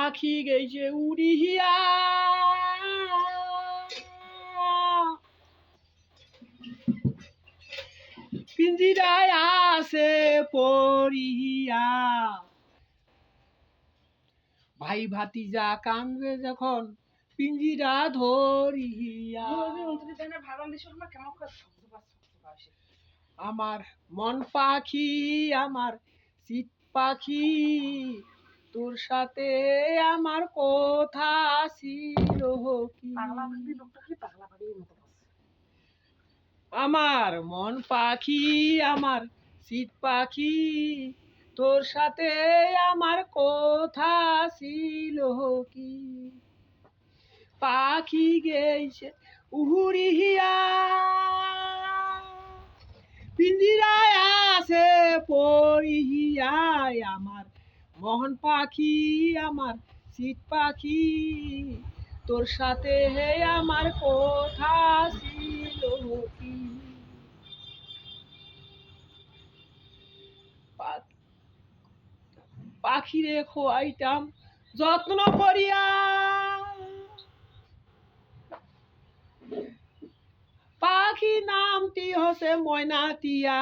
পাখি গেছে উড়িয়া পিঞ্জিরায় আসে পড়িয়া ভাই ভাতিজা কান্দবে যখন পিঞ্জিরা ধরিয়া আমার মন পাখি আমার চিত পাখি তোর সাথে আমার কথা ছিল কি আমার মন পাখি আমার চিত পাখি তোর সাথে আমার কথা ছিল কি পাখি গেছে উড়িয়া পিঞ্জিরায় আসে পড়িয়া আমার মোহন পাখি আমার চিত পাখি তোর সাথে আমার কথা ছিল কি পাখিরে খোয়াইতাম যত্ন করিয়া পাখি নামটি হচ্ছে ময়নাতিয়া